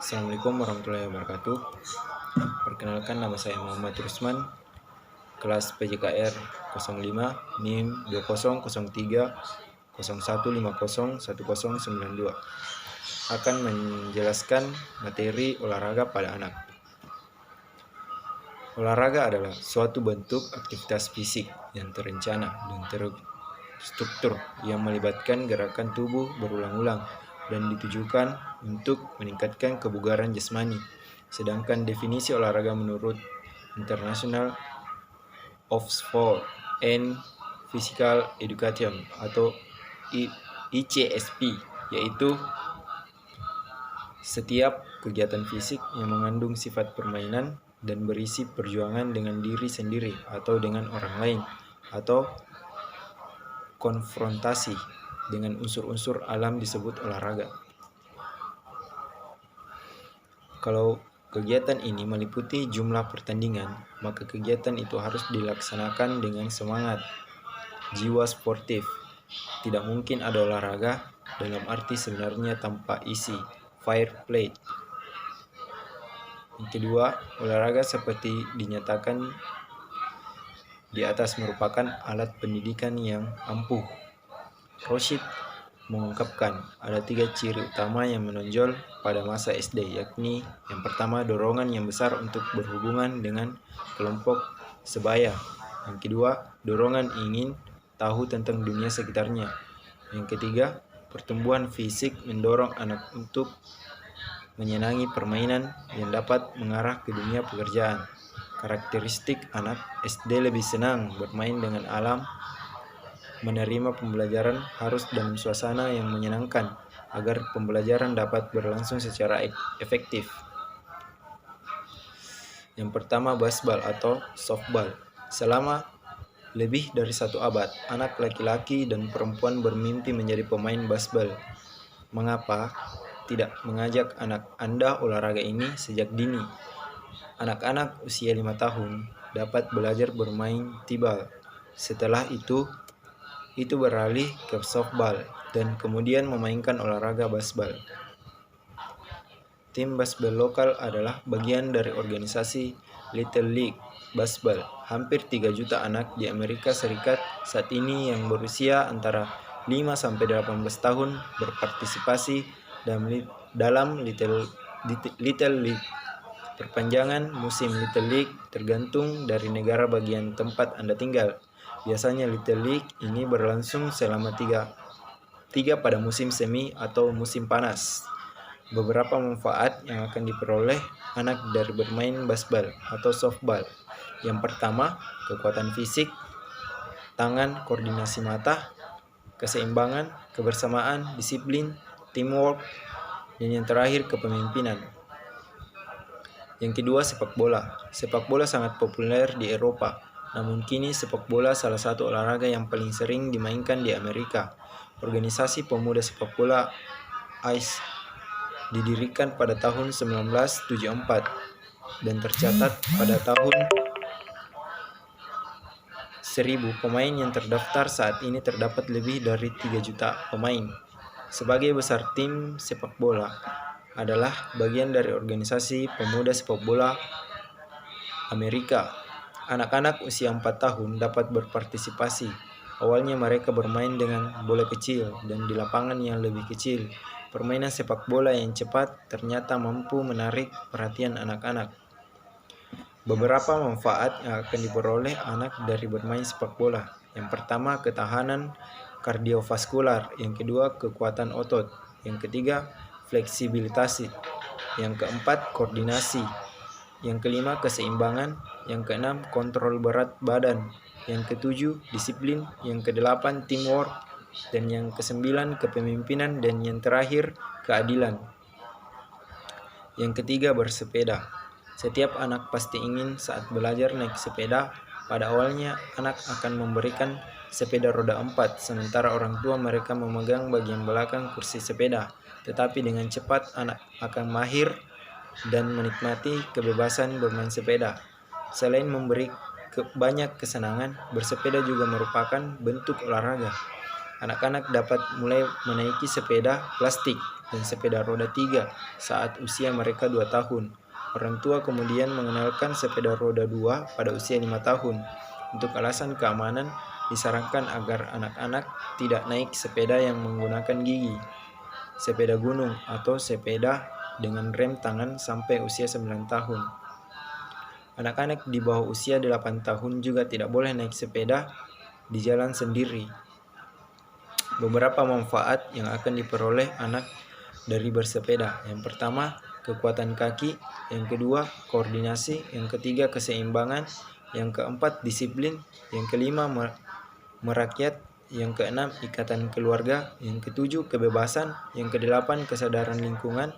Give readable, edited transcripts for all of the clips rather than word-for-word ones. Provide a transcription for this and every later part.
Assalamualaikum warahmatullahi wabarakatuh. Perkenalkan, nama saya Muhammad Rusman, kelas PJKR 05, NIM 200301501092. Akan menjelaskan materi olahraga pada anak. Olahraga adalah suatu bentuk aktivitas fisik yang terencana dan terstruktur yang melibatkan gerakan tubuh berulang-ulang dan ditujukan untuk meningkatkan kebugaran jasmani. Sedangkan definisi olahraga menurut International Oxford and Physical Education atau ICSP, yaitu setiap kegiatan fisik yang mengandung sifat permainan dan berisi perjuangan dengan diri sendiri atau dengan orang lain, atau konfrontasi dengan unsur-unsur alam disebut olahraga. Kalau kegiatan ini meliputi jumlah pertandingan, maka kegiatan itu harus dilaksanakan dengan semangat, jiwa sportif. Tidak mungkin ada olahraga dalam arti sebenarnya tanpa isi, fair play. Yang kedua, olahraga seperti dinyatakan di atas merupakan alat pendidikan yang ampuh. Roshid mengungkapkan ada 3 ciri utama yang menonjol pada masa SD, yakni yang pertama, dorongan yang besar untuk berhubungan dengan kelompok sebaya. Yang kedua, dorongan ingin tahu tentang dunia sekitarnya. Yang ketiga, pertumbuhan fisik mendorong anak untuk menyenangi permainan yang dapat mengarah ke dunia pekerjaan. Karakteristik anak SD lebih senang bermain dengan alam, menerima pembelajaran harus dalam suasana yang menyenangkan agar pembelajaran dapat berlangsung secara efektif. Yang pertama, baseball atau softball. Selama lebih dari 1 abad, anak laki-laki dan perempuan bermimpi menjadi pemain baseball. Mengapa tidak mengajak anak Anda olahraga ini sejak dini? Anak-anak usia 5 tahun dapat belajar bermain t-ball. Setelah itu beralih ke softball dan kemudian memainkan olahraga baseball. Tim baseball lokal adalah bagian dari organisasi Little League Baseball. Hampir 3 juta anak di Amerika Serikat saat ini yang berusia antara 5-18 tahun berpartisipasi dalam Little League. Perpanjangan musim Little League tergantung dari negara bagian tempat Anda tinggal. Biasanya Little League ini berlangsung selama 3 pada musim semi atau musim panas. Beberapa manfaat yang akan diperoleh anak dari bermain baseball atau softball. Yang pertama, kekuatan fisik, tangan, koordinasi mata, keseimbangan, kebersamaan, disiplin, teamwork, dan yang terakhir kepemimpinan. Yang kedua, sepak bola. Sepak bola sangat populer di Eropa, namun kini sepak bola salah satu olahraga yang paling sering dimainkan di Amerika. Organisasi pemuda sepak bola ICE didirikan pada tahun 1974 dan tercatat pada tahun 1000 pemain yang terdaftar. Saat ini terdapat lebih dari 3 juta pemain. Sebagai besar tim sepak bola adalah bagian dari organisasi pemuda sepak bola Amerika. Anak-anak usia 4 tahun dapat berpartisipasi. Awalnya mereka bermain dengan bola kecil dan di lapangan yang lebih kecil. Permainan sepak bola yang cepat ternyata mampu menarik perhatian anak-anak. Beberapa manfaat yang akan diperoleh anak dari bermain sepak bola. Yang pertama, ketahanan kardiovaskular. Yang kedua, kekuatan otot. Yang ketiga, fleksibilitas. Yang keempat, koordinasi. Yang kelima, keseimbangan. Yang keenam, kontrol berat badan. Yang ketujuh, disiplin. Yang kedelapan, teamwork. Dan yang kesembilan, kepemimpinan. Dan yang terakhir, keadilan. Yang ketiga, bersepeda. Setiap anak pasti ingin saat belajar naik sepeda. Pada awalnya, anak akan memberikan sepeda roda 4, sementara orang tua mereka memegang bagian belakang kursi sepeda. Tetapi dengan cepat, anak akan mahir dan menikmati kebebasan bermain sepeda. Selain memberi banyak kesenangan, bersepeda juga merupakan bentuk olahraga. Anak-anak dapat mulai menaiki sepeda plastik dan sepeda roda 3 saat usia mereka 2 tahun. Orang tua kemudian mengenalkan sepeda roda 2 pada usia 5 tahun. Untuk alasan keamanan, disarankan agar anak-anak tidak naik sepeda yang menggunakan gigi, sepeda gunung, atau sepeda dengan rem tangan sampai usia 9 tahun. Anak-anak di bawah usia 8 tahun juga tidak boleh naik sepeda di jalan sendiri. Beberapa manfaat yang akan diperoleh anak dari bersepeda. Yang pertama, kekuatan kaki. Yang kedua, koordinasi. Yang ketiga, keseimbangan. Yang keempat, disiplin. Yang kelima, merakyat. Yang keenam, ikatan keluarga. Yang ketujuh, kebebasan. Yang kedelapan, kesadaran lingkungan.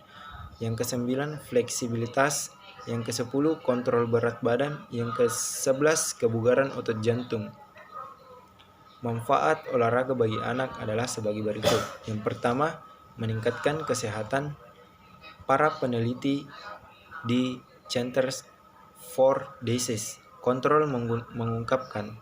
Yang kesembilan, fleksibilitas. Yang kesepuluh, kontrol berat badan. Yang ke-11, kebugaran otot jantung. Manfaat olahraga bagi anak adalah sebagai berikut. Yang pertama, meningkatkan kesehatan. Para peneliti di Centers for Disease Control mengungkapkan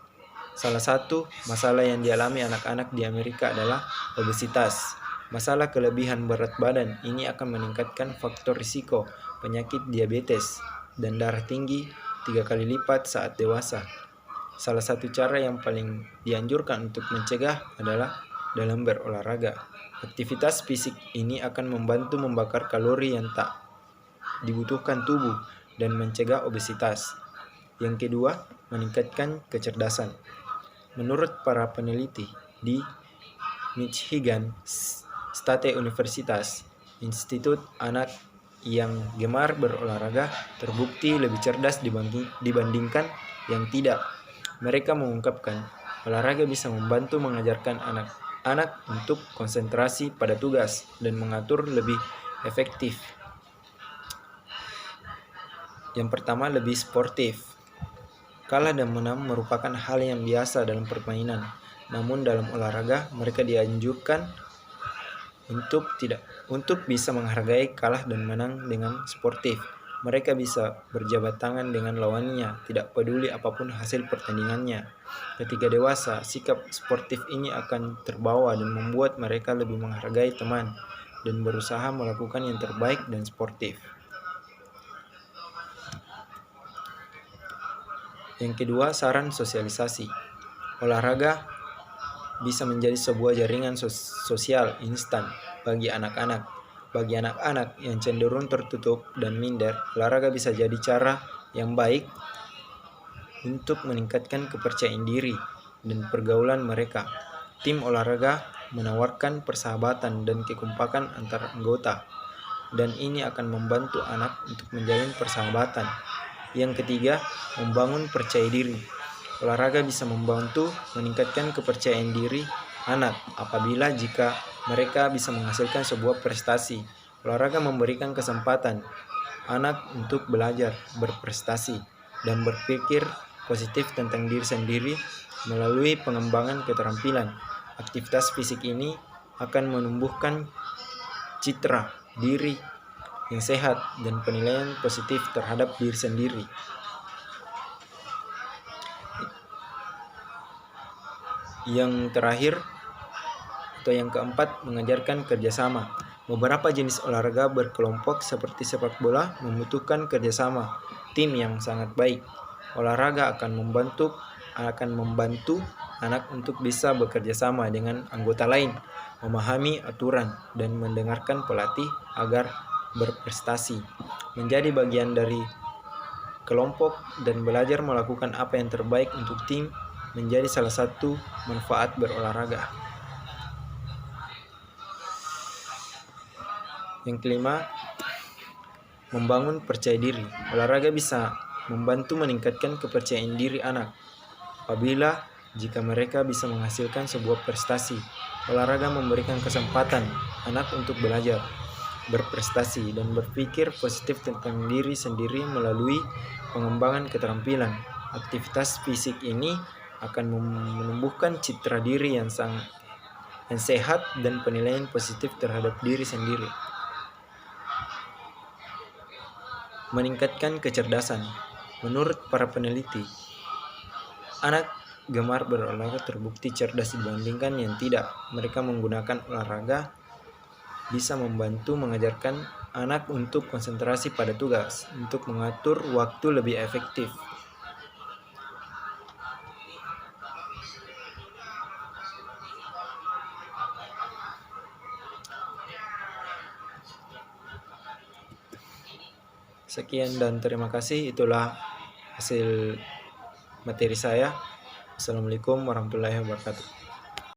salah satu masalah yang dialami anak-anak di Amerika adalah obesitas. Masalah kelebihan berat badan ini akan meningkatkan faktor risiko penyakit diabetes dan darah tinggi 3 kali lipat saat dewasa. Salah satu cara yang paling dianjurkan untuk mencegah adalah dalam berolahraga. Aktivitas fisik ini akan membantu membakar kalori yang tak dibutuhkan tubuh dan mencegah obesitas. Yang kedua, meningkatkan kecerdasan. Menurut para peneliti di Michigan State Universitas, Institut Anak yang gemar berolahraga terbukti lebih cerdas dibandingkan yang tidak. Mereka mengungkapkan, olahraga bisa membantu mengajarkan anak-anak untuk konsentrasi pada tugas dan mengatur lebih efektif. Yang pertama, lebih sportif. Kalah dan menang merupakan hal yang biasa dalam permainan. Namun dalam olahraga, mereka dianjurkan untuk bisa menghargai kalah dan menang dengan sportif. Mereka bisa berjabat tangan dengan lawannya, tidak peduli apapun hasil pertandingannya. Ketika dewasa, sikap sportif ini akan terbawa dan membuat mereka lebih menghargai teman dan berusaha melakukan yang terbaik dan sportif. Yang kedua, saran sosialisasi. Olahraga bisa menjadi sebuah jaringan sosial instan bagi anak-anak. Bagi anak-anak yang cenderung tertutup dan minder, olahraga bisa jadi cara yang baik untuk meningkatkan kepercayaan diri dan pergaulan mereka. Tim olahraga menawarkan persahabatan dan kekompakan antar anggota, dan ini akan membantu anak untuk menjalin persahabatan. Yang ketiga, membangun percaya diri. Olahraga bisa membantu meningkatkan kepercayaan diri anak apabila jika mereka bisa menghasilkan sebuah prestasi. Olahraga memberikan kesempatan anak untuk belajar, berprestasi, dan berpikir positif tentang diri sendiri melalui pengembangan keterampilan. Aktivitas fisik ini akan menumbuhkan citra diri yang sehat dan penilaian positif terhadap diri sendiri. Yang terakhir atau yang keempat, mengajarkan kerjasama. Beberapa jenis olahraga berkelompok seperti sepak bola membutuhkan kerjasama tim yang sangat baik. Olahraga akan membantu anak untuk bisa bekerja sama dengan anggota lain, memahami aturan, dan mendengarkan pelatih agar berprestasi. Menjadi bagian dari kelompok dan belajar melakukan apa yang terbaik untuk tim menjadi salah satu manfaat berolahraga. Yang kelima, membangun percaya diri. Olahraga bisa membantu meningkatkan kepercayaan diri anak apabila jika mereka bisa menghasilkan sebuah prestasi. Olahraga memberikan kesempatan anak untuk belajar, berprestasi, dan berpikir positif tentang diri sendiri melalui pengembangan keterampilan. Aktivitas fisik ini akan menumbuhkan citra diri yang sehat dan penilaian positif terhadap diri sendiri. Meningkatkan kecerdasan. Menurut para peneliti, anak gemar berolahraga terbukti cerdas dibandingkan yang tidak. Mereka menggunakan olahraga bisa membantu mengajarkan anak untuk konsentrasi pada tugas, untuk mengatur waktu lebih efektif. Sekian dan terima kasih, itulah hasil materi saya. Assalamualaikum warahmatullahi wabarakatuh.